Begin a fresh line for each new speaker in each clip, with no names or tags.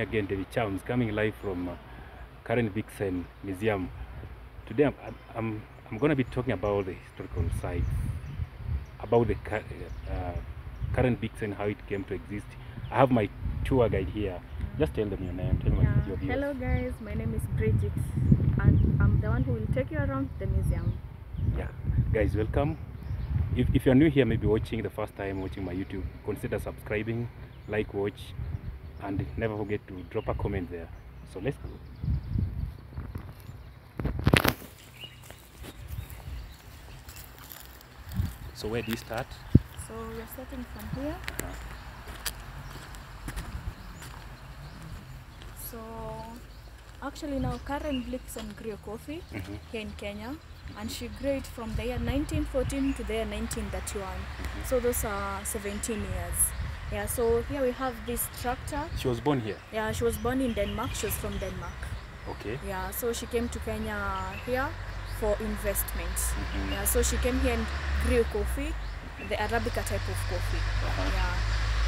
again, Davy Chams, coming live from Karen Blixen Museum. Today I'm going to be talking about the historical sites, about the Karen Blixen, how it came to exist. I have my tour guide here. Just tell them your name. Tell them your viewers.
Hello guys, my name is Bridget and I'm the one who will take you around the museum.
Yeah, guys, welcome. If you're new here, maybe watching the first time watching my YouTube, consider subscribing, like, watch, and never forget to drop a comment there. So let's go. So where do you start?
So we're starting from here. So actually now Karen Blixen grew coffee here in Kenya, and she grew it from the year 1914 to the year 1931. So those are 17 years. Yeah, so here we have this tractor.
She was born here?
Yeah, she was born in Denmark. She was from Denmark.
Okay.
Yeah, so she came to Kenya here for investment. Yeah, so she came here and grew coffee, the Arabica type of coffee. Yeah.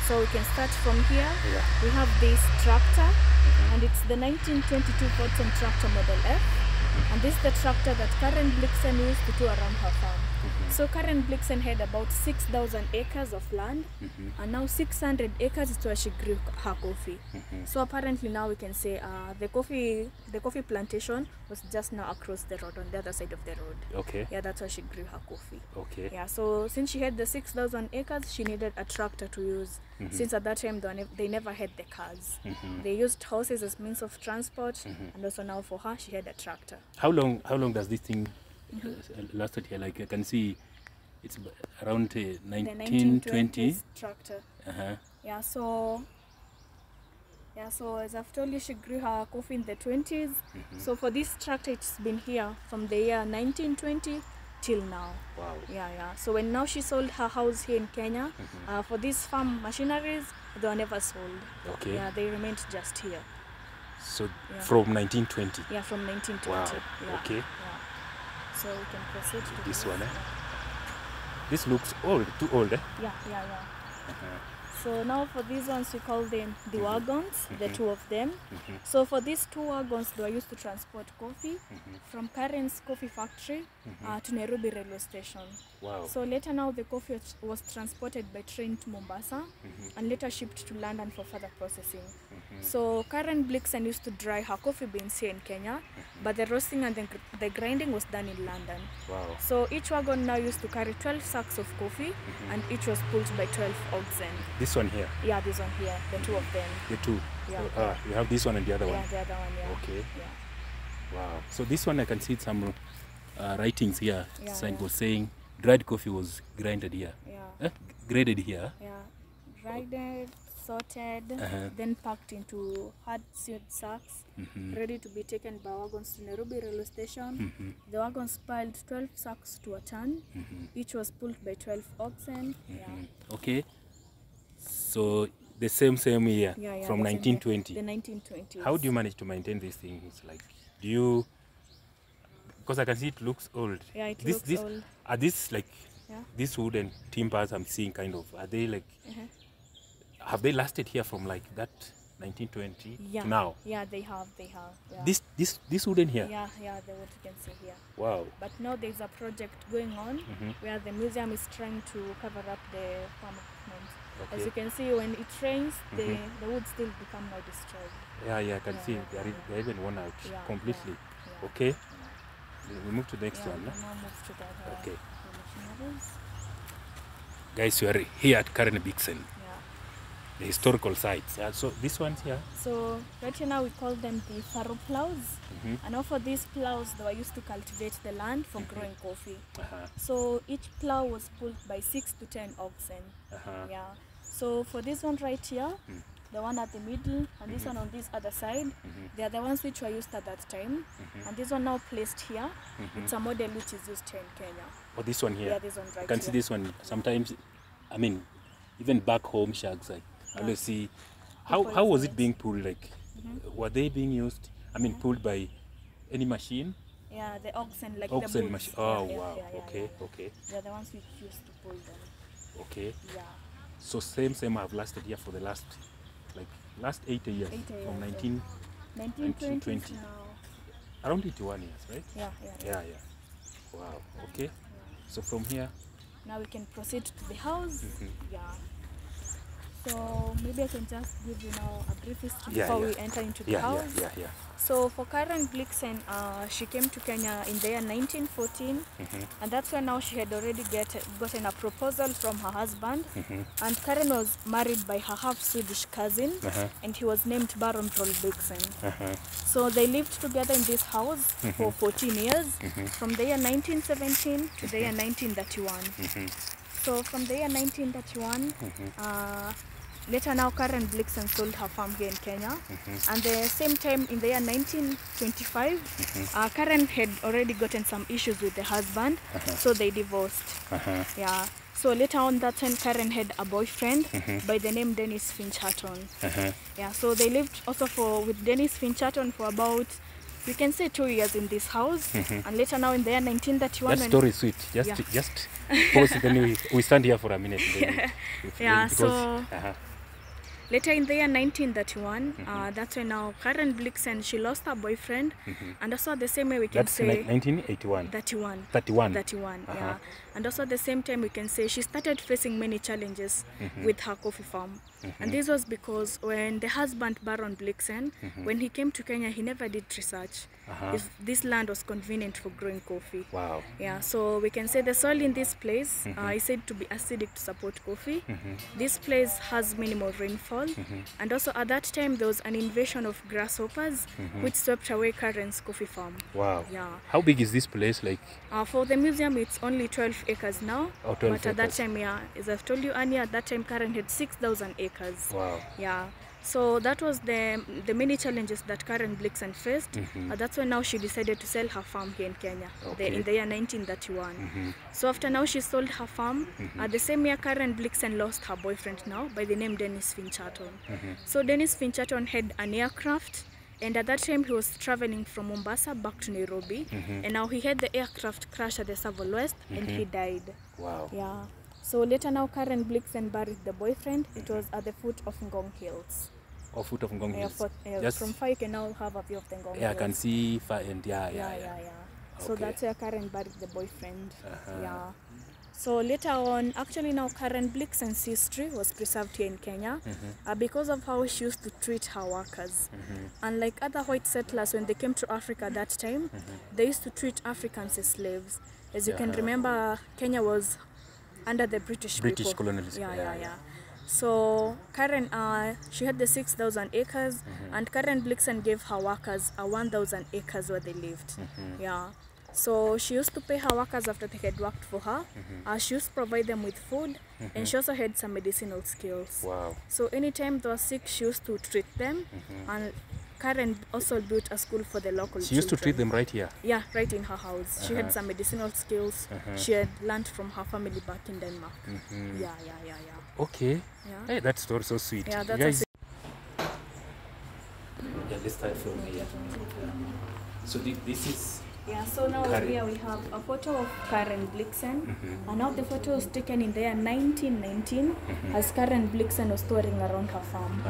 So we can start from here.
Yeah.
We have this tractor, and it's the 1922 Fortune tractor model F. And this is the tractor that Karen Blixen used to do around her farm. So Karen Blixen had about 6,000 acres of land, and now 600 acres is where she grew her coffee. So apparently now we can say the coffee plantation was just now across the road, on the other side of the road.
Okay.
Yeah, that's where she grew her coffee.
Okay.
Yeah, so since she had the 6,000 acres, she needed a tractor to use. Since at that time they never had the cars. They used horses as means of transport, and also now for her she had a tractor.
How long does this thing lasted here? Like I can see it's around 1920
tractor. Yeah, so as I've told you, she grew her coffee in the 20s. So for this tractor, it's been here from the year 1920 till now.
Wow.
Yeah. So when now she sold her house here in Kenya, for these farm machineries, they were never sold.
Okay.
Yeah, they remained just here.
So from 1920?
Yeah, from 1920.
Wow.
Yeah.
Okay.
Yeah. So we can proceed to
this one. This looks old, too old.
Yeah. So now for these ones, we call them the wagons, the two of them. So for these two wagons, they were used to transport coffee from Karen's coffee factory to Nairobi railway station.
Wow.
So later now the coffee was transported by train to Mombasa and later shipped to London for further processing. So Karen Blixen used to dry her coffee beans here in Kenya, but the roasting and the grinding was done in London.
Wow.
So each wagon now used to carry 12 sacks of coffee, and each was pulled by 12 oxen.
This one here?
Yeah, this one here, the two of them.
The two?
Yeah.
So, you have this one and the other one?
Yeah, the other one, yeah.
Okay.
Yeah.
Wow. So this one I can see some writings here.
Yeah,
Sign was saying dried coffee was grinded here.
Yeah.
Graded here.
Yeah. Grinded, sorted, then packed into hard sealed sacks, ready to be taken by wagons to Nairobi railway station. The wagons piled 12 sacks to a ton. Each was pulled by 12 oxen. Yeah.
Okay. So the same year, from 1920.
The 1920s.
How do you manage to maintain these things? Like, do you? Because I can see it looks old.
Yeah, it looks old.
Are these like these wooden timbers I'm seeing? Kind of. Are they like? Have they lasted here from like that 1920 to now?
Yeah, they have. Yeah.
This wooden here?
Yeah, the wood you can see here.
Wow.
But now there's a project going on where the museum is trying to cover up the farm equipment. Okay. As you can see, when it rains, the wood still become more destroyed.
Yeah, I can see they're even worn out completely. Yeah. Okay. We move to the next one.
We now move to the
okay.
machineries.
Guys, we are here at Karen Blixen. The historical sites. So this one's here.
So right here now we call them the furrow plows. And now for these plows, they were used to cultivate the land for growing coffee. So each plow was pulled by 6 to 10 oxen. Yeah. So for this one right here, the one at the middle and this one on this other side, they are the ones which were used at that time. And this one now placed here. It's a model which is used here in Kenya.
Oh, this one here?
Yeah, this one right here.
You can see this one. Sometimes, I mean, even back home, shags, I always see. How was it being pulled? Like, were they being used? I mean, pulled by any machine?
Yeah, the oxen, like
oxen
the
machine. Oh,
yeah,
wow.
Yeah,
okay.
They're the ones which used to pull them.
Okay.
Yeah.
So same have lasted here for the last like last 80 years,
80 years,
from
yeah.
1920
1920 now.
around 81 years, right?
Yeah.
Wow. Okay. So from here,
Now we can proceed to the house. Yeah. So maybe I can just give you now a brief history before we enter into the house.
Yeah.
So for Karen Blixen, she came to Kenya in the year 1914, and that's when now she had already gotten a proposal from her husband, and Karen was married by her half Swedish cousin, and he was named Baron Blixen. So they lived together in this house for 14 years, from the year 1917 to the year 1931. So from the year 1931, later now Karen Blixen sold her farm here in Kenya. And the same time in the year 1925, Karen had already gotten some issues with the husband, so they divorced. Yeah. So later on that time, Karen had a boyfriend by the name Dennis Finch-Hatton. Yeah. So they lived also with Dennis Finch-Hatton for about, we can say, 2 years in this house. And later now in the year 1931,
that story is sweet. Just pause it, then we stand here for a minute.
So later in the year 1931, that's when now Karen Blixen, she lost her boyfriend, and also the same way we can say
1981.
31, yeah. And also at the same time we can say she started facing many challenges with her coffee farm. And this was because when the husband Baron Blixen, when he came to Kenya, he never did research if this land was convenient for growing coffee.
Wow.
Yeah, so we can say the soil in this place is said to be acidic to support coffee. This place has minimal rainfall, and also at that time there was an invasion of grasshoppers which swept away Karen's coffee farm.
Wow.
Yeah.
How big is this place? Like
for the museum, it's only 12 acres now.
Oh, 12
but
acres.
At that time, yeah, as I've told you earlier, at that time Karen had 6,000 acres.
Wow.
Yeah. So that was the many challenges that Karen Blixen faced. That's when now she decided to sell her farm here in Kenya in the year 1931. So after now she sold her farm. The same year Karen Blixen lost her boyfriend now by the name Dennis Finch-Hatton. So Dennis Finch-Hatton had an aircraft, and at that time he was traveling from Mombasa back to Nairobi, and now he had the aircraft crash at the Savile West, and he died.
Wow.
Yeah. So later now Karen Blixen buried the boyfriend. It was at the foot of Ngong Hills.
Or foot of Ngong Hills.
Just from far you can now have a view of the Ngong Hills.
Yeah, I can see far and
So that's where Karen buried the boyfriend. Yeah. So later on, actually now Karen Blixen's history was preserved here in Kenya because of how she used to treat her workers. Unlike other white settlers, when they came to Africa at that time, they used to treat Africans as slaves. As you can remember, Kenya was under the British
colonialism.
Yeah. So Karen, she had the 6,000 acres, and Karen Blixen gave her workers 1,000 acres where they lived. Yeah. So she used to pay her workers after they had worked for her. She used to provide them with food, and she also had some medicinal skills.
Wow.
So anytime they were sick, she used to treat them, and Karen also built a school for the local
She used to treat them right here?
Yeah, right in her house. She had some medicinal skills. She had learned from her family back in Denmark. Yeah.
Okay.
Yeah.
Hey, that story so sweet.
Yeah, that's
guys. Yeah, let's start from here. So this is...
Yeah, so now here we have a photo of Karen Blixen, and now the photo was taken in the year 1919 as Karen Blixen was touring around her farm.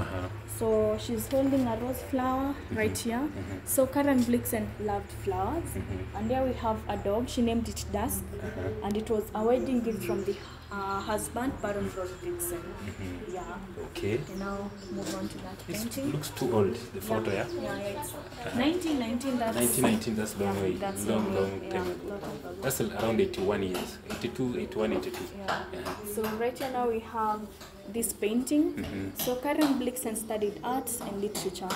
So she's holding a rose flower right here. So Karen Blixen loved flowers, and there we have a dog. She named it Dusk, and it was a wedding gift from the husband, Baron Blixen. Yeah.
Okay.
And now move on to that painting.
It looks too old, the photo, yeah?
Yeah, it's 1919. That's
1919, that's long way.
That's
long time ago. That's around 81 years. 81, 82.
Yeah. So right here now we have this painting. So Karen Blixen studied arts and literature.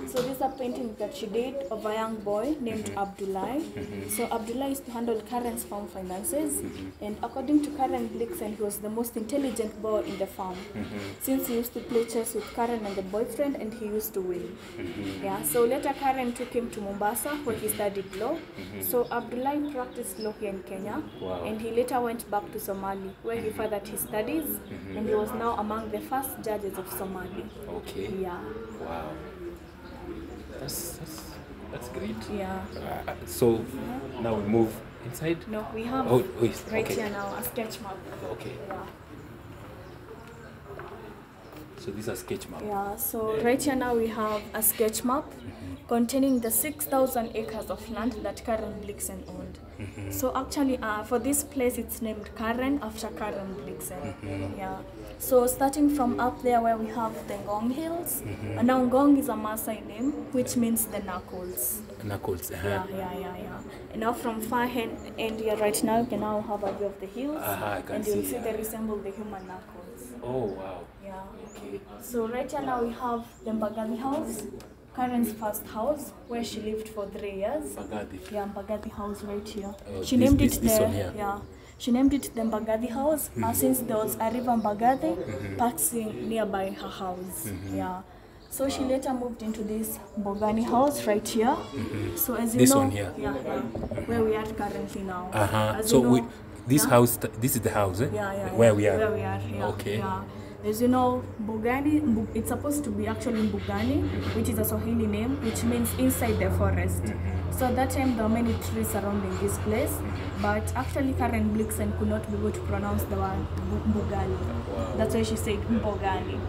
So this is a painting that she did of a young boy named Abdullah. So Abdullah used to handle Karen's farm finances, and according to Karen Blixen, he was the most intelligent boy in the farm, since he used to play chess with Karen and the boyfriend, and he used to win. Yeah. So later Karen took him to Mombasa, where he studied law. So Abdullah practiced law here in Kenya, and he later went back to Somali, where he furthered his studies, and he was now among the first judges of Somali.
Okay.
Yeah.
Wow. That's great.
Yeah.
So now we move inside.
No, we have right here now a sketch map.
Okay.
Yeah.
So this is a sketch map.
Yeah, so right here now we have a sketch map containing the 6,000 acres of land that Karen Blixen owned. So actually for this place it's named Karen after Karen Blixen. Yeah. So starting from up there where we have the Ngong Hills, and now Ngong is a Maasai name which means the knuckles.
Knuckles.
Yeah. And now from far end here right now you can now have a view of the hills, and you'll see they resemble the human knuckles.
Oh wow.
Yeah. Okay. So right here now we have the Mbagathi house, Karen's first house, where she lived for 3 years.
Mbagathi.
Yeah, Mbagathi house right here.
this
She named it
one
the
here.
yeah. She named it the Mbagathi house since there was a river Mbagathi passing nearby her house. Yeah. So she later moved into this Mbogani house right here. So as you
This
know,
one here.
yeah, where we are currently now. As
So
you know,
this house, this is the house, eh? Where we are.
Where we are, yeah.
Okay.
Yeah. As you know, Mbugani, it's supposed to be actually Mbugani, which is a Swahili name, which means inside the forest. So at that time there were many trees surrounding this place, but actually Karen Blixen could not be able to pronounce the word Mbugani.
Wow.
That's why she said Mbogani.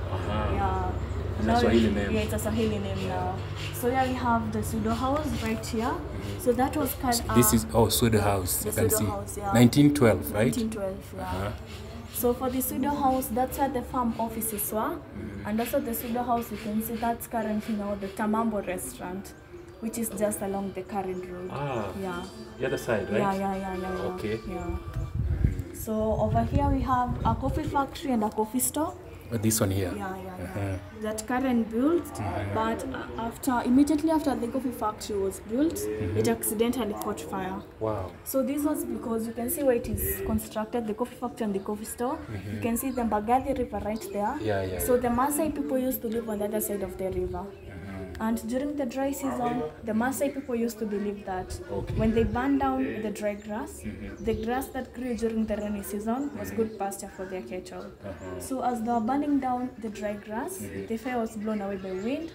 Yeah.
It's a Swahili name.
Yeah, it's a Swahili name now. So here we have the pseudo house right here. So that was called.
This is pseudo house.
The
You can
pseudo
see.
house, yeah.
1912, right?
1912, yeah. So for the pseudo house, that's where the farm offices were. And also the pseudo house, you can see that's currently now the Tamambo restaurant, which is just along the current road. Yeah.
The other side, right?
Yeah.
Okay.
Yeah. So over here we have a coffee factory and a coffee store.
This one here.
Yeah. That Karen built, but immediately after the coffee factory was built, it accidentally caught fire.
Wow.
So this was because you can see where it is constructed, the coffee factory and the coffee store. You can see the Mbagathi River right there.
Yeah.
So the Maasai people used to live on the other side of the river. And during the dry season, the Maasai people used to believe that when they burn down the dry grass, the grass that grew during the rainy season was good pasture for their cattle. So as they were burning down the dry grass, the fire was blown away by wind,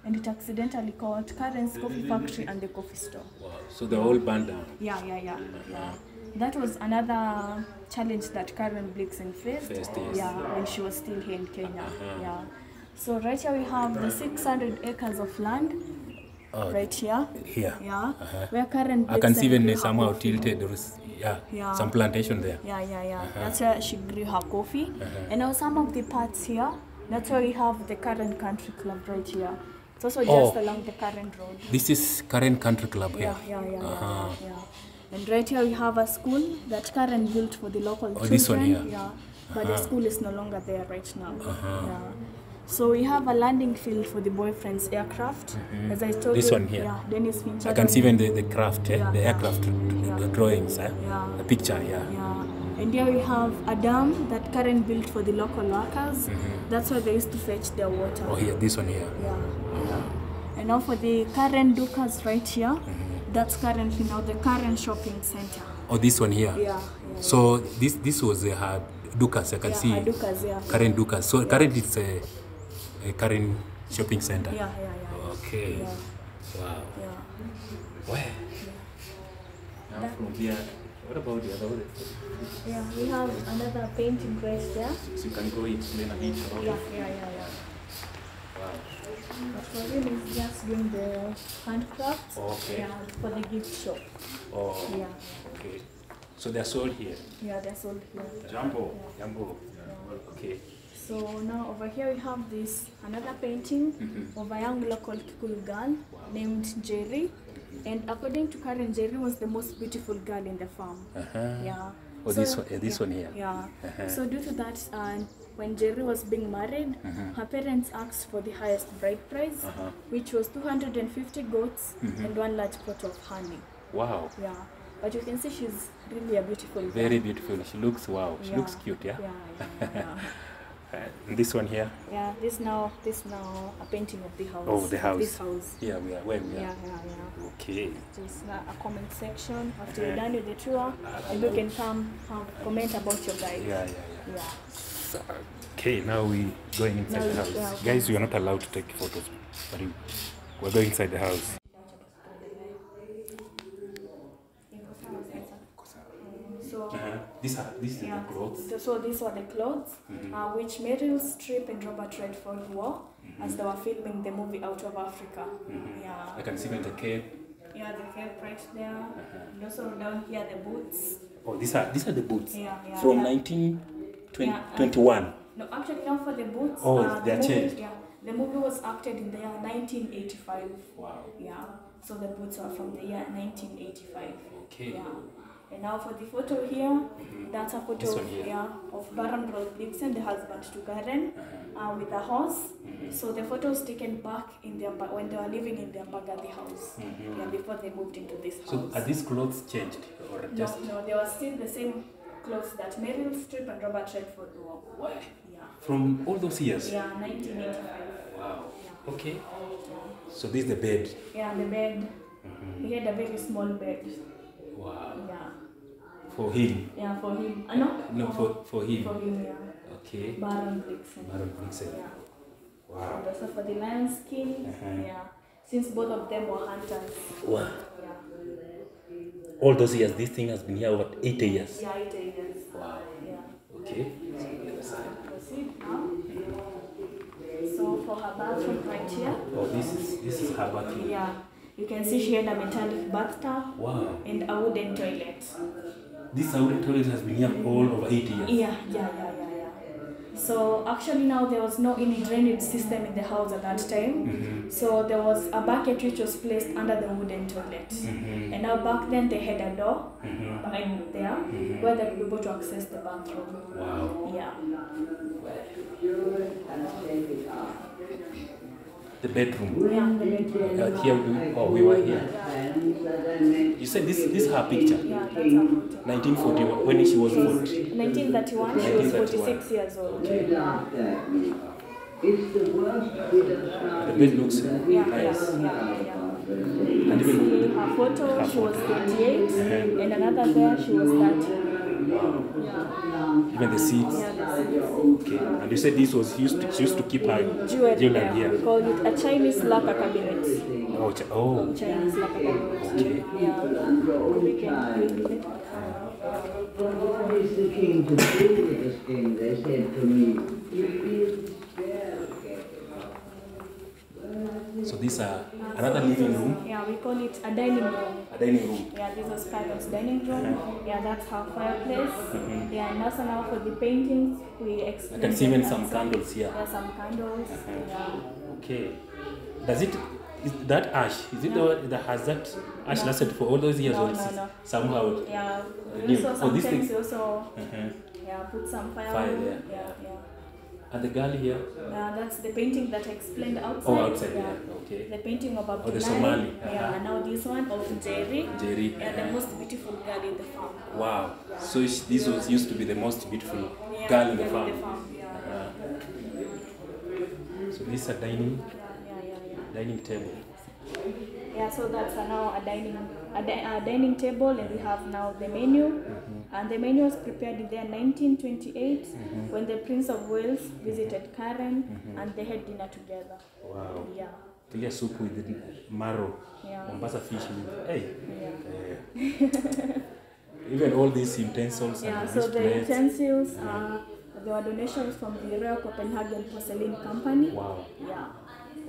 and it accidentally caught Karen's coffee factory and the coffee store.
Wow. So they all burned down.
Yeah. That was another challenge that Karen Blixen faced. Yeah, when she was still here in Kenya. Yeah. So right here we have the 600 acres of land. Right here. Yeah. Where Karen Blixen
I can see even somehow tilted. There is some plantation there.
Yeah. That's where she grew her coffee. And now some of the parts here, that's where we have the Karen Country Club right here. It's also just along the Karen Road.
This is Karen Country Club here.
Yeah. And right here we have a school that Karen built for the local children.
This one here.
Yeah. But the school is no longer there right now. Yeah. So we have a landing field for the boyfriend's aircraft. As I told you.
This one here.
Yeah, Dennis Finch.
I can see even the craft, the aircraft drawings, the picture,
Yeah. And here we have a dam that Karen built for the local workers. That's where they used to fetch their water.
Oh, here, this one here.
Yeah. And now for the Karen Dukas right here, that's currently now the Karen Shopping Center.
Oh, this one here.
Yeah.
So this was her Dukas. I can see
Dukas,
Karen Dukas. So currently it's a Karen Shopping Center.
Yeah.
Okay.
Yeah.
Wow.
Yeah.
Where? Now from here, what about the other one?
Yeah, we have another painting right there.
So you can go explain a bit about it.
Yeah.
Wow.
But for him, it's just doing the handcrafts.
Okay.
Yeah, for the gift shop.
Oh.
Yeah.
Okay. So they're sold here.
Yeah, they're sold here.
Jumbo.
Yeah.
Okay.
So now over here we have another painting of a young local Kikuyu girl named Jerry. And according to Karen, Jerry was the most beautiful girl in the farm. Yeah.
Oh, so, this one here.
Yeah. So due to that, when Jerry was being married, her parents asked for the highest bride price, which was 250 goats and 1 large pot of honey.
Wow.
Yeah. But you can see she's really a beautiful girl.
Very beautiful. She looks She looks cute, yeah?
Yeah.
This one here?
Yeah, this now a painting of the house.
Oh, the house.
This house.
Yeah, where we are.
Yeah.
Okay.
Just a comment section after you're done with the tour, and you can come comment about your guide.
Yeah. So, okay, now we're going inside the house.
Yeah,
Guys, we are not allowed to take photos, but we're going inside the house.
So
This is the clothes.
So these were the clothes which Meryl Streep and Robert Redford wore as they were filming the movie Out of Africa. Yeah.
I can see the cape.
Yeah, the cape right there. And also down here the boots.
Oh, these are the boots.
Yeah.
From 1921.
No, actually not for the boots.
Oh, they are changed.
Yeah, the movie was acted in the year 1985.
Wow.
Yeah, so the boots are from the year 1985.
Okay.
Yeah. And now for the photo here, that's a photo of Karen Blixen, the husband to Karen, with a horse. So the photo was taken back in their when they were living in their Baghdadi house, before they moved into this house.
So are these clothes changed or just?
No, they were still the same clothes that Meryl Streep and Robert Redford wore.
Why?
Yeah.
From all those years?
Yeah, 1985.
Wow.
Yeah.
Okay. So this is the bed?
Yeah, the bed. He had a very small bed.
Wow.
Yeah.
For him?
Yeah, for him.
No, for him.
For him, yeah.
Okay.
Karen Blixen.
Yeah. Wow.
And also for the lion skin, yeah. Since both of them were hunters.
Wow.
Yeah.
All those years, this thing has been here over 80 years.
Yeah, 80 years.
Wow.
Yeah.
Okay. So the other side.
Proceed now. So for her bathroom right here.
Oh, this is her bathroom.
Yeah. You can see she had a metallic bathtub.
Wow.
And a wooden toilet.
This wooden toilet has been here all over 80 years.
Yeah. So actually now there was no any drainage system in the house at that time. So there was a bucket which was placed under the wooden toilet. And now back then they had a door behind there where they would be able to access the bathroom.
Wow.
Yeah.
The bedroom.
Yeah, the bedroom.
Here we were here. You said this is her picture.
Yeah, that's her photo.
1941 when she was 40.
1931, she was 46 years old.
The bed looks nice. And even
See her photo, she was 28, and another there, she was 30.
even the seats.
Yeah, the seats.
Okay. And you said this was she used to keep her
Jewelry
jewelry here.
We call it a Chinese lacquer cabinet.
Oh.
Chinese lacquer cabinet.
Okay.
Yeah. We can build it.
What is the king to do with this king? They said to me,
So these are another living room.
Yeah, we call it a dining room.
A dining room.
Yeah, this was Karen's dining room. Yeah, that's her fireplace. Yeah, and also now for the paintings, we explain.
I can see even some candles here.
Yeah, some candles. Yeah.
Okay. Is that ash? Is it that has that ash lasted for all those years?
No,
or it's
no.
somehow?
Yeah,
new?
we also
This
sometimes
thing?
we also put some fire.
Fire there.
Yeah.
And the girl here?
That's the painting that I explained outside.
Oh, outside, yeah. Okay.
The painting of Abdullah.
the Somali.
Yeah, and now this one of Jerry.
Jerry.
Yeah, the most beautiful girl in the farm.
Wow. So this was used to be the most beautiful girl in the farm.
Yeah.
So this is a dining table.
Yeah, so that's now a dining table, and we have now the menu. And the menu was prepared in the year 1928 when the Prince of Wales visited Karen and they had dinner together.
Wow.
Yeah.
Together soup with the marrow.
Yeah.
Mombasa fish with
Yeah.
Even all these utensils
Yeah,
and
so
these
the
plates.
utensils there were donations from the Royal Copenhagen Porcelain Company.
Wow.
Yeah.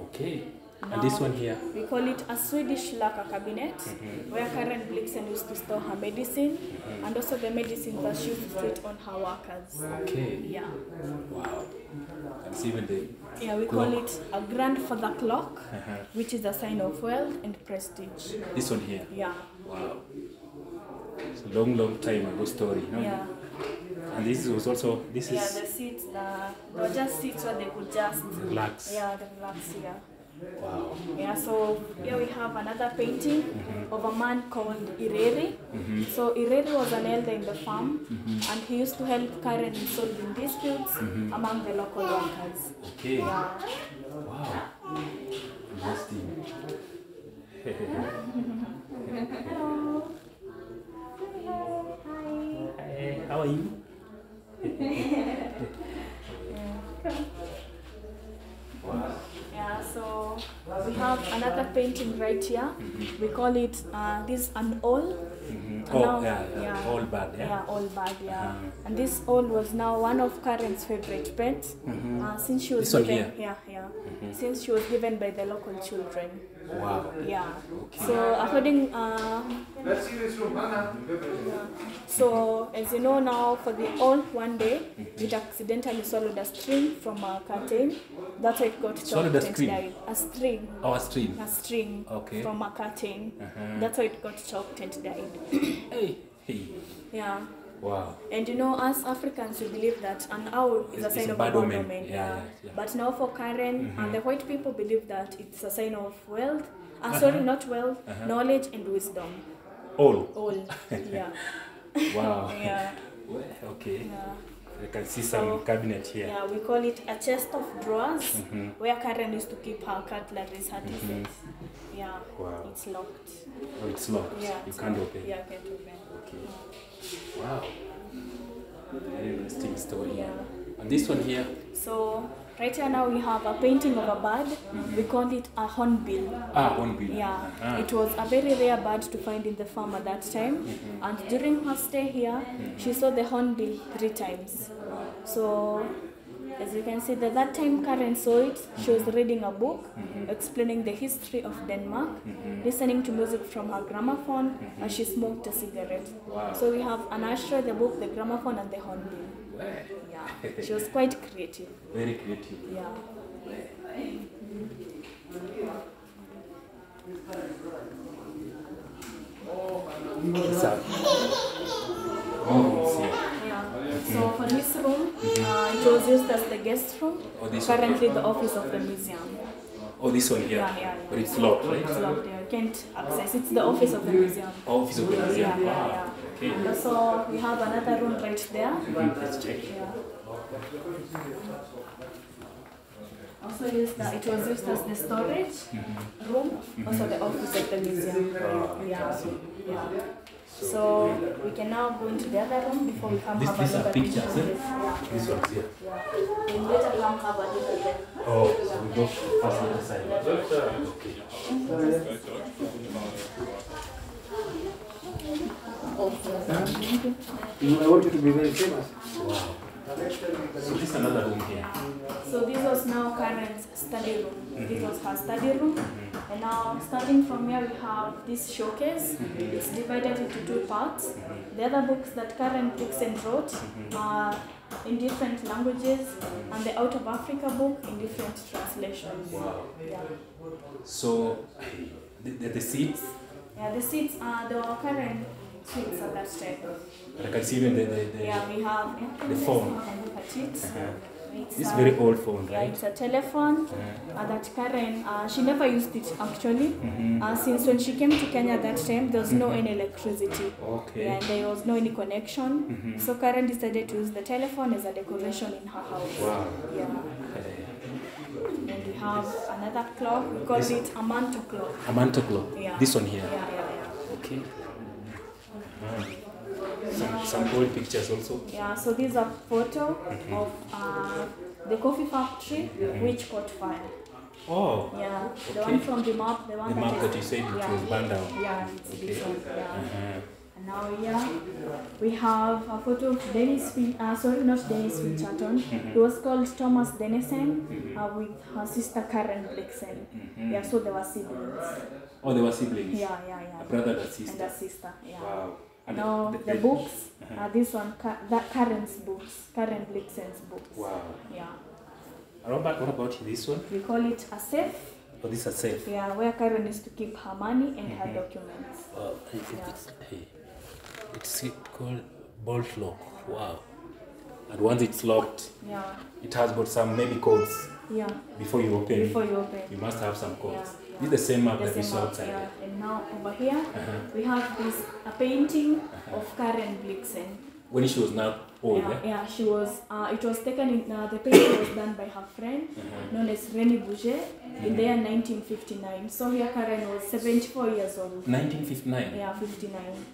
Okay.
Now,
And this one here?
We call it a Swedish lacquer cabinet, where Karen Blixen used to store her medicine, and also the medicine that she used to treat on her workers.
Okay.
Yeah.
Wow. And see even the
We
clock.
call it a grandfather clock, which is a sign of wealth and prestige.
This one here?
Yeah.
Wow. It's a long time ago story, no?
Yeah.
And this was also,
The seats, they were just seats where they could just
relax.
Yeah, they relax here.
Wow.
Yeah, so here we have another painting of a man called Ireri. So Ireri was an elder in the farm, and he used to help Karen in solving disputes among the local workers.
Okay.
Yeah.
Wow. Interesting.
Hello. Hi.
Hey, how are you? Wow.
Yeah, so we have another painting right here. We call it this an awl. And
Oh,
now,
yeah. All bad, yeah?
Yeah, all bad, yeah. And this owl was now one of Karen's favorite pets since she was
This one
given.
here?
Yeah. Since she was given by the local children.
Wow.
Yeah.
Okay.
So according, so as you know now, for the owl, one day it accidentally swallowed a string from a curtain. That's why it got
Swallowed
choked
a
and
string?
died. A string.
Oh, a string.
A string
Okay.
from a curtain. That's why it got choked and died.
Hey.
Yeah.
Wow.
And you know, as Africans, we believe that an owl is a
It's
sign
a
of
bad
a
omen.
omen.
Yeah.
But now for Karen, and the white people believe that it's a sign of wealth. Sorry, not wealth, knowledge and wisdom.
All.
Yeah.
Wow.
Yeah.
Okay.
Yeah.
You can see some cabinet here.
Yeah, we call it a chest of drawers where Karen used to keep her cutlery, her sets. Yeah.
Wow.
It's locked.
Oh, it's locked.
Yeah.
You can't open.
Yeah, can't open.
Okay. Wow. Very interesting story.
Yeah.
And this one here.
So right here now we have a painting of a bird. We call it a hornbill.
Hornbill.
Yeah, it was a very rare bird to find in the farm at that time. And during her stay here, she saw the hornbill 3 times. So as you can see, that time Karen saw it, she was reading a book explaining the history of Denmark, listening to music from her gramophone, and she smoked a cigarette.
Wow.
So we have an ashtray, the book, the gramophone, and the hornbill. Yeah, she was quite creative.
Very creative.
Yeah. So for this room, it was used as the guest room. Currently the office of the museum.
Oh, this one here?
Yeah.
But it's locked, right?
It's locked, yeah. You can't access. It's the office of the museum.
Office of the museum.
Yeah.
Okay.
And also we have another room right there.
Let's check.
Yeah. Also it was used as the storage room, also the office of the museum. Yeah. So we can now go into the other room before we come have a
These
look
are
at
pictures,
this.
This one's here.
Yeah. We'll later come have a look at them.
Oh, so we go past the other side. Okay.
I want you to be very famous.
Wow. So this is another room here.
So this was now Karen's study room. This was her study room. And now starting from here we have this showcase. It's divided into 2 parts. The other books that Karen Blixen wrote are in different languages, and the Out of Africa book in different translations.
Wow.
Yeah.
So the seats,
Yeah, the seats are the Karen seats at that time.
I can see even the
Yeah, we have
the phone.
Look at it.
This is very old phone,
Yeah,
right?
it's a telephone that Karen, she never used it actually. Since when she came to Kenya that time, there was no any electricity.
Okay.
Yeah, and there was no any connection. So Karen decided to use the telephone as a decoration in her house.
Wow.
Yeah. And we have another clock. We call it a mantle clock.
A mantle clock.
Yeah.
This one here.
Yeah.
Okay. Some old pictures also.
Yeah, so these are photo of the coffee factory which caught fire.
Oh.
Yeah, the
Okay.
one from the map, the one
The map that you said it was burned down.
Yeah, it's
Okay.
this one. Yeah. And now here we have a photo of Dennis, not Dennis Winterton. He was called Thomas Dennison with her sister Karen Blixen. Yeah, so they were siblings.
Oh, they were siblings.
Yeah.
A brother and a sister.
And a sister. Yeah.
Wow. And
Now the books, this one, Karen's books, Karen Blixen's books.
Wow.
Yeah.
What about this one?
We call it a safe.
Oh, this is a safe.
Yeah, where Karen used to keep her money and her documents.
It's called bolt lock. Wow. And once it's locked,
Yeah.
it has got some maybe codes.
Yeah.
Before you open,
You
must have some codes.
Yeah.
This is the same map
The
that we
same
saw
map,
outside.
yeah. And now over here, we have a painting of Karen Blixen.
When she was now old,
Yeah, she was. It was taken in. The painting was done by her friend, known as Rennie Bouget, in the year 1959. So here Karen was 74 years old.
1959.
Yeah, 59.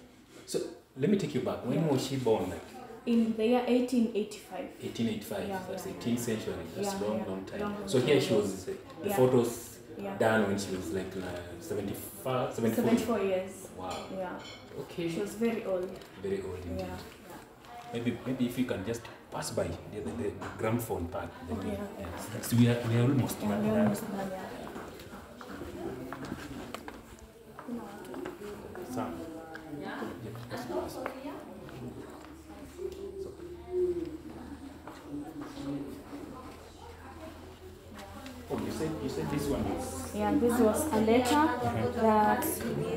So let me take you back. When was she born? Like
In the year 1885.
1885.
Yeah,
That's
yeah.
18th century. That's
Yeah,
long time.
long
So here she
time.
was. The
Yeah.
photos done when she was like 74
74 years.
Wow.
Yeah.
Okay.
She was very old.
Very old indeed.
Yeah.
Maybe if you can just pass by the gramophone part. Then
Okay.
So we are almost
Yeah,
done.
we're almost done, yeah.
Sam. Oh, you said this one is.
Yeah, this was a letter that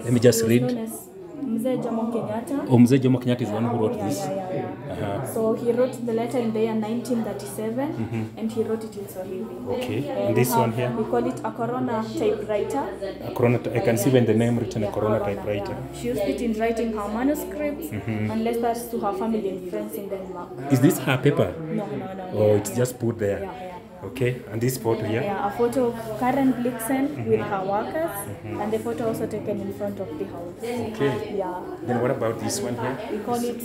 Let me just
was
read.
known as Mzee Jomo Kenyatta.
Oh, Mzee Jomo Kenyatta is the one who wrote this.
Yeah. So he wrote the letter in the year 1937, and he wrote it in Swahili.
Okay, and this one here?
We call it a Corona typewriter.
A Corona, I can see when the name written a Corona typewriter.
Yeah. She used it in writing her manuscripts and letters to her family and friends in Denmark.
Is this her paper?
No.
Oh, it's just put there.
Yeah.
Okay, and this photo here?
Yeah, a photo of Karen Blixen with her workers, and the photo also taken in front of the house.
Okay.
Yeah.
Then what about this one here?
We call it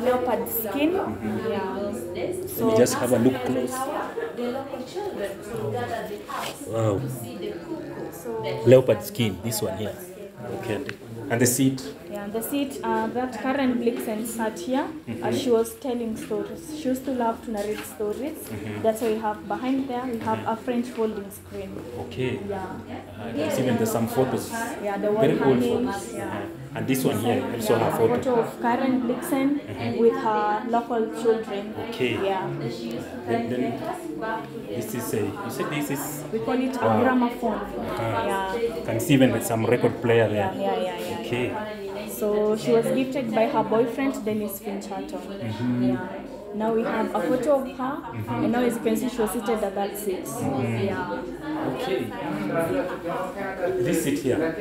leopard skin. Yeah.
Let me just have a look close. Wow. Leopard skin, this one here. Okay. And the seat?
Yeah, the seat that Karen Blixen sat here, she was telling stories. She used to love to narrate stories. That's why we have behind there, we have a French folding screen.
Okay.
Yeah.
I can see when there's some photos.
Yeah, the wall
Very old
hangings.
photos.
Yeah.
And this one here, also
Yeah,
her
a
photo.
photo of Karen Blixen with her local children.
Okay.
Yeah.
Then this is a, you said this is?
We call it a gramophone. Yeah.
You can see even some record player there.
Yeah.
Okay.
So she was gifted by her boyfriend, Dennis Finchato. Yeah. Now we have a photo of her, and now as you can see, she was seated at that seat. Yeah.
Okay. This seat here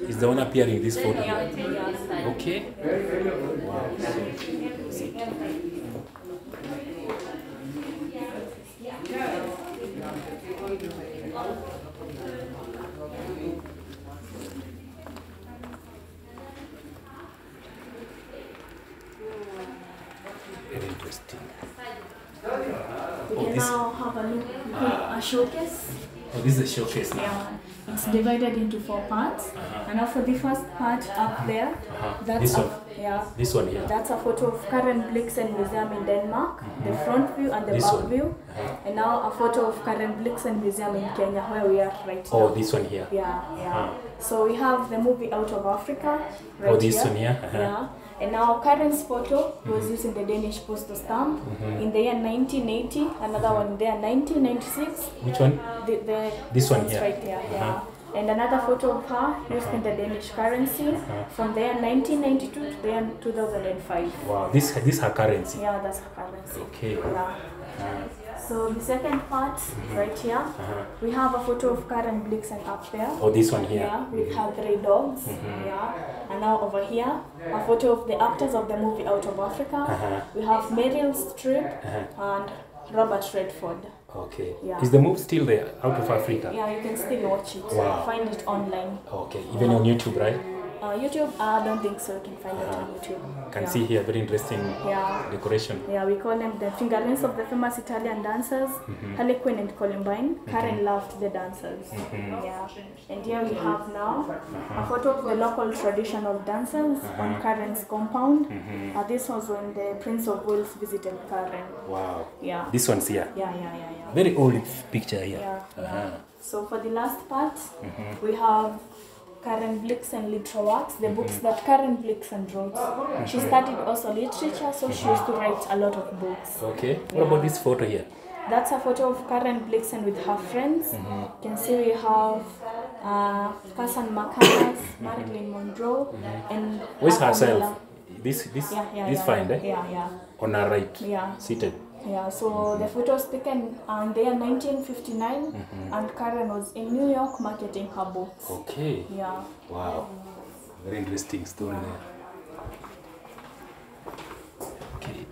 is the one appearing in this photo here. Okay. Wow. Seat. Very interesting.
We can now have a look at a showcase.
Oh, this is a showcase now.
Yeah. It's divided into 4 parts. And now for the first part up there, that's
This one? This one here.
That's a photo of Karen Blixen Museum in Denmark, the front view and the
This
back
one?
view. And now a photo of Karen Blixen Museum in Kenya, where we are right now.
Oh, this one here.
Yeah. So we have the movie Out of Africa right
Oh, this
here.
one here?
Yeah. And now Karen's photo was used in the Danish postal stamp in the year 1980, another one in the year 1996.
Which one?
This
one
one's
here?
right there, yeah. And another photo of her used in the Danish currency from the year 1992 to the year 2005.
Wow, this her currency.
Yeah, that's her currency.
Okay.
Yeah. So the second part, right here, we have a photo of Karen Blixen up there.
Oh, this one here.
Yeah, with her 3 dogs. Yeah. And now over here, a photo of the actors of the movie Out of Africa. We have Meryl Streep and Robert Redford.
Okay.
Yeah.
Is the movie still there, Out of Africa?
Yeah, you can still watch it.
Wow.
Find it online.
Okay, even on YouTube, right?
YouTube, I don't think so. You can find it on YouTube.
Can see here, very interesting
Yeah.
decoration.
Yeah, we call them the fingerlings of the famous Italian dancers, Harlequin and Columbine. Karen loved the dancers. Yeah. And here we have now a photo of the local traditional dancers on Karen's compound. This was when the Prince of Wales visited Karen.
Wow.
Yeah.
This one's here.
Yeah.
Very old picture here.
Yeah. So for the last part, we have Karen Blixen Literature Works, the books that Karen Blixen wrote. She studied also literature, so she used to write a lot of books.
Okay. What about this photo here?
That's a photo of Karen Blixen with her friends. You can see we have Cousin McCullers, Marilyn Monroe, and
Where's
Pamela.
herself? This find, eh?
Yeah.
On her right.
Yeah.
Seated.
Yeah, so the photo was taken in the year 1959, and Karen was in New York marketing her books.
Okay.
Yeah.
Wow. Very interesting story there. Okay.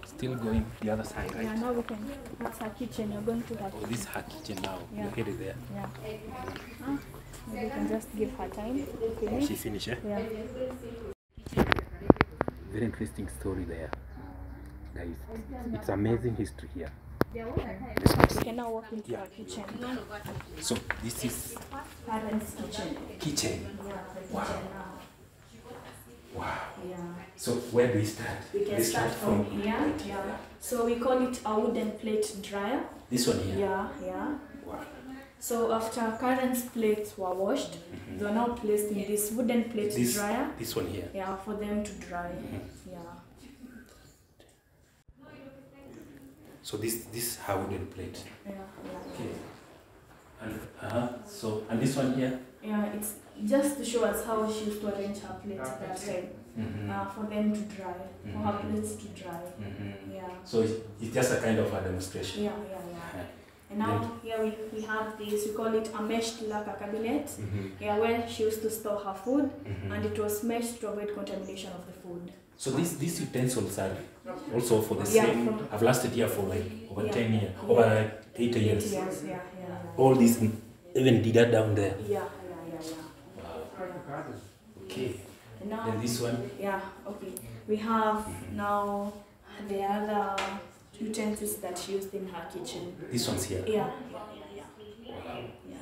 Still going the other side, right?
Yeah, now we can. That's her kitchen. You're going to her
Oh, this is her kitchen now.
Yeah.
You're headed there.
Yeah. Maybe we can just give her time to finish.
She finished, eh?
Yeah.
Very interesting story there, guys. It's amazing history here.
We can now walk into our kitchen.
So this is
Parents' kitchen.
kitchen.
Yeah, the
Wow.
kitchen now.
Wow.
Yeah.
So where do we start?
We can start from here. Yeah. So we call it a wooden plate dryer.
This one here.
Yeah, yeah.
Wow.
So after Karen's plates were washed, they are now placed in this wooden plate dryer.
This one here.
Yeah, for them to dry. Yeah.
So this how wooden plate.
Yeah, yeah.
Okay. And and this one here.
Yeah, it's just to show us how she used to arrange her plates that time. For them to dry, for her plates to dry. Yeah.
So it's just a kind of a demonstration.
Yeah, yeah, yeah. And now here we have this, we call it a meshed lacquer cabinet. Yeah, where she used to store her food, and it was meshed to avoid contamination of the food.
So these utensils are also for the
Yeah,
same. I've lasted here for like over
Yeah.
10 years,
Yeah.
over 8 years.
8 years, yeah, yeah.
All these, even did that down there.
Yeah, yeah, yeah, yeah.
Okay.
And now,
Then this one.
yeah, okay. We have now the other utensils that she used in her kitchen.
This one's here.
Yeah, yeah, yeah,
Wow.
yeah.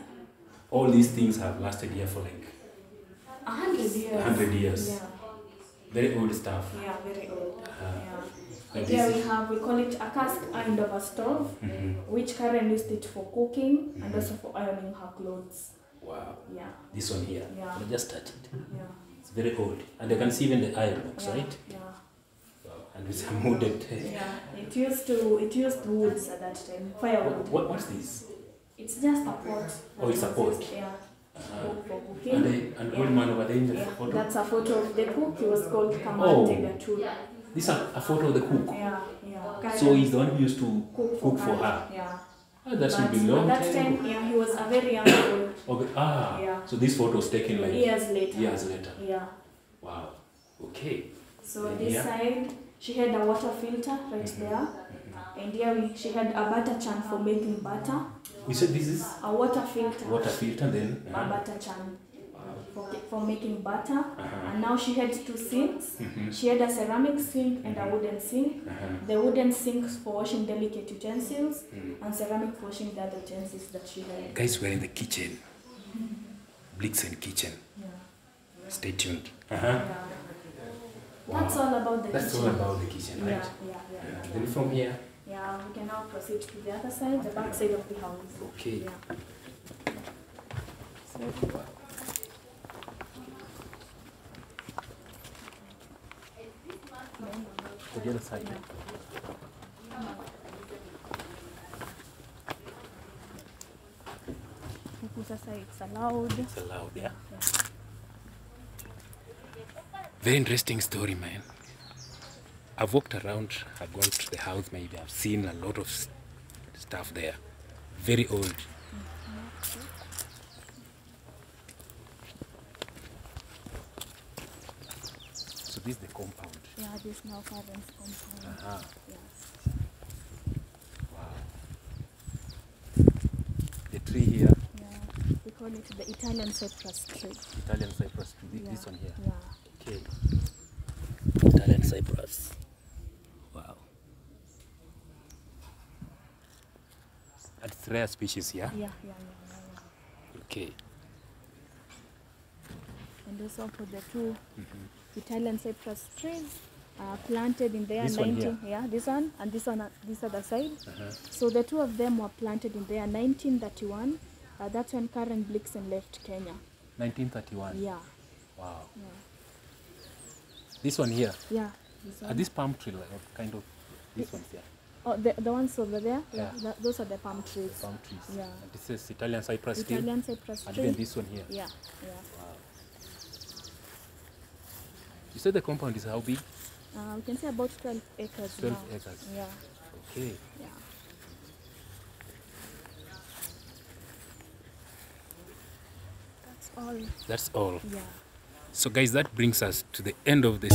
All these things have lasted here for like
100 years.
100 years.
Yeah,
Very old stuff.
yeah, very old. Yeah.
And
And here
this
we call it a cast iron over stove, which Karen used it for cooking and also for ironing her clothes.
Wow.
Yeah,
This one here.
Yeah.
Can I just touch it?
yeah.
It's very old. And you can see even the iron box,
Yeah,
right?
yeah.
Wow. And with some wooded.
Yeah, it used woods at that time, firewood.
What's this?
It's just a pot.
Oh, it's a
that
pot.
was used, yeah, for cooking.
And old man over there in the
Yeah,
photo.
that's a photo of the cook. He was called
Oh.
Kamante Gatul.
This is a photo of the cook.
Yeah, yeah.
So he's the one who used to
cook
for
Karen.
her.
Yeah.
Oh, that should
But
be long
at that
time.
time, yeah, he was a very young boy.
Okay.
Yeah.
So this photo was taken like
Years later.
years later.
Yeah.
Wow. Okay.
So
And
this
here?
side, she had a water filter right there. And here she had a butter chan for making butter.
We said this is
A water filter.
water filter then.
A butter chan for making butter. And now she had two sinks. She had a ceramic sink and a wooden sink. The wooden sinks for washing delicate utensils and ceramic for washing the other utensils that she had.
Guys, we're in the kitchen. Blixen kitchen.
Yeah.
Stay tuned.
Yeah. That's all about the
That's
kitchen.
all about the kitchen, right?
Yeah.
Then from here.
Yeah, we can now proceed to the other side, the back side of the house.
Okay.
Yeah.
To the other side.
Huku sasa it's allowed.
It's allowed, yeah. Very interesting story, man. I've walked around, I've gone to the house, maybe I've seen a lot of stuff there. Very old. So this is the compound.
Yeah, this now Karen's compound. Yes.
Wow. The tree here,
Yeah, we call it the Italian cypress tree.
Italian cypress tree,
Yeah.
this one here.
Yeah.
Okay. Italian cypress. Wow. And it's rare species, yeah?
Yeah.
Okay.
And also for the two Italian cypress trees planted in there.
This one here?
Yeah, this one and this one, this other side. So the two of them were planted in there 1931. That's when Karen Blixen left Kenya.
1931.
Yeah.
Wow.
Yeah.
This one here.
Yeah. This one.
Are these palm tree like kind of these ones here?
Oh, the ones over there?
Yeah.
Those are the palm trees.
Palm trees.
Yeah.
And this is Italian cypress tree.
Italian cypress
And
tree.
even this one here.
Yeah.
Wow. You said the compound is how big?
We can say about 12 acres
12
now.
acres.
Yeah.
Okay.
Yeah. That's all.
That's all.
Yeah.
So guys, that brings us to the end of this